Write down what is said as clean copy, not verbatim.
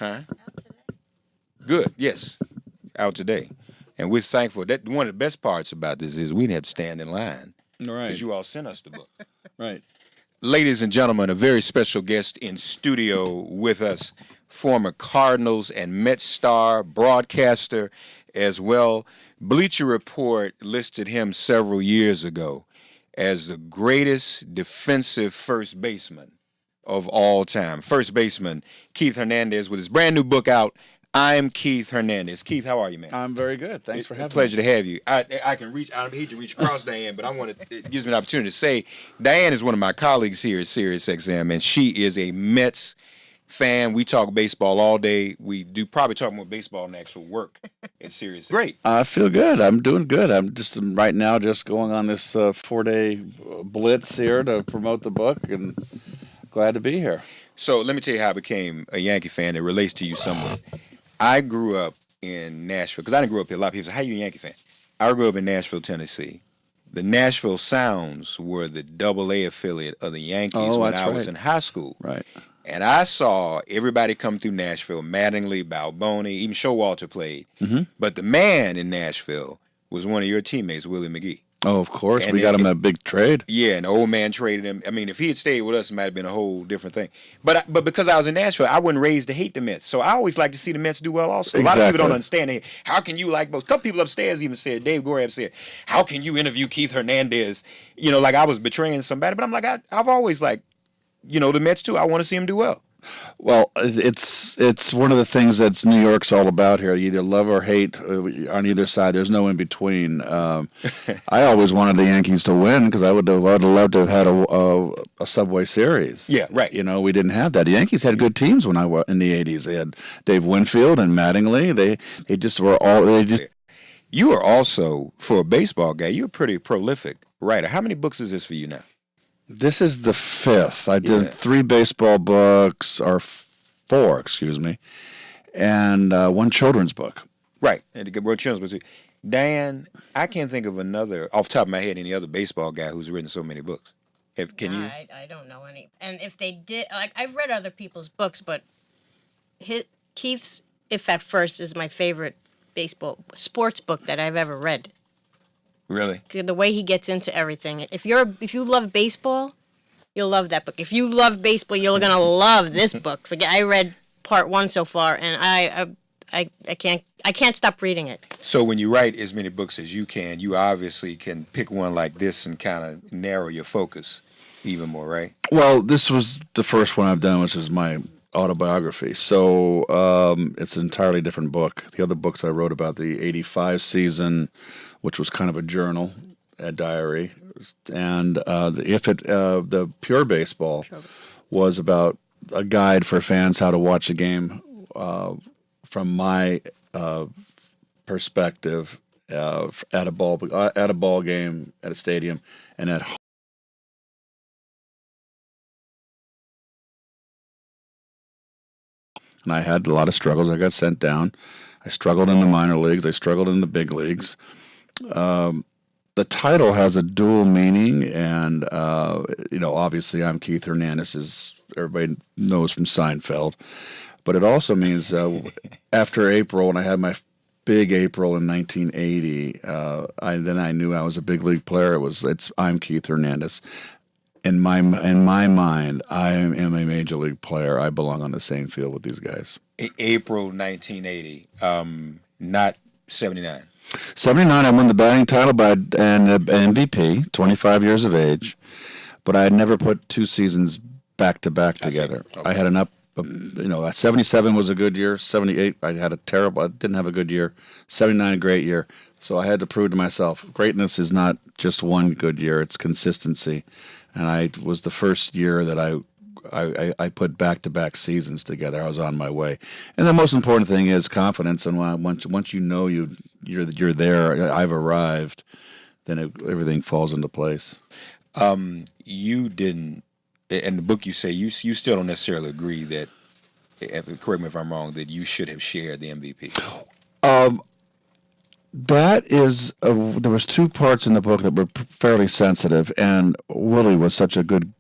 Huh? Good. Yes. Out today. And we're thankful that one of the best parts about this is we didn't have to stand in line Right. because you all sent us the book. Right. Ladies and gentlemen, a very special guest in studio with us, former Cardinals and Mets star, broadcaster as well. Bleacher Report listed him several years ago as the greatest defensive first baseman of all time. First baseman Keith Hernandez with his brand new book out, I'm Keith Hernandez. Keith, how are you, man? I'm very good. Thanks for having me. Pleasure to have you. I can reach. I hate to reach across Diane, but it gives me an opportunity to say Diane is one of my colleagues here at SiriusXM, and she is a Mets fan. We talk baseball all day. We do probably talk more baseball than actual work at Sirius. Great. I feel good. I'm doing good. I'm just right now just going on this 4-day blitz here to promote the book, and glad to be here. So let me tell you how I became a Yankee fan. It relates to you somewhat. I grew up in Nashville because I didn't grow up here. A lot of people say, "How you a Yankee fan?" I grew up in Nashville, Tennessee. The Nashville Sounds were the AA affiliate of the Yankees when I was in high school. Right. And I saw everybody come through Nashville, Mattingly, Balboni, even Showalter played. Mm-hmm. But the man in Nashville was one of your teammates, Willie McGee. Oh, of course. We got him a big trade. Yeah, and the old man traded him. I mean, if he had stayed with us, it might have been a whole different thing. But because I was in Nashville, I wasn't raised to hate the Mets. So I always like to see the Mets do well also. Exactly. A lot of people don't understand. How can you like both? A couple people upstairs even said, Dave Gorab said, how can you interview Keith Hernandez? You know, like I was betraying somebody. But I'm like, I've always liked, the Mets too. I want to see them do well. Well, it's one of the things that's New York's all about here. You either love or hate on either side. There's no in between. I always wanted the Yankees to win because I would have loved to have had a Subway Series. Yeah, right. We didn't have that. The Yankees had good teams when I was in the '80s. They had Dave Winfield and Mattingly. They just were all. You are also, for a baseball guy, you're a pretty prolific writer. How many books is this for you now? This is the 5th. I did 3 baseball books, or 4, excuse me, and 1 children's book. Right, and the World Children's book. Dan, I can't think of another, off the top of my head, any other baseball guy who's written so many books. Can you? I don't know any. And if they did, I've read other people's books, but Keith's If at First is my favorite sports book that I've ever read. Really? The way he gets into everything. If you love baseball, you'll love that book. If you love baseball, you're gonna love this book. I read part 1 so far, and I can't stop reading it. So when you write as many books as you obviously can pick one like this and kind of narrow your focus even more, right? Well, this was the first one I've done, which is my autobiography. So it's an entirely different book. The other books I wrote about the '85 season, which was kind of a journal, a diary, and the Pure Baseball was about a guide for fans how to watch a game from my perspective at a ball game at a stadium and at home. And I had a lot of struggles. I got sent down. I struggled in the minor leagues. I struggled in the big leagues. The title has a dual meaning, and obviously I'm Keith Hernandez, as everybody knows from Seinfeld. But it also means after April, when I had my big April in 1980, I knew I was a big league player. I'm Keith Hernandez. In my mind, I am a major league player. I belong on the same field with these guys. April 1980, not 79. 79, I won the batting title and MVP, 25 years of age, but I had never put 2 seasons back to back together. Okay. I had 77 was a good year. 78, I didn't have a good year. 79, a great year. So I had to prove to myself, greatness is not just one good year; it's consistency. And I was the first year that I put back-to-back seasons together. I was on my way. And the most important thing is confidence. And once you know you're there, I've arrived, then everything falls into place. You didn't, in the book you say, you still don't necessarily agree that, correct me if I'm wrong, that you should have shared the MVP. That is, there was 2 parts in the book that were fairly sensitive, and Willie was such a good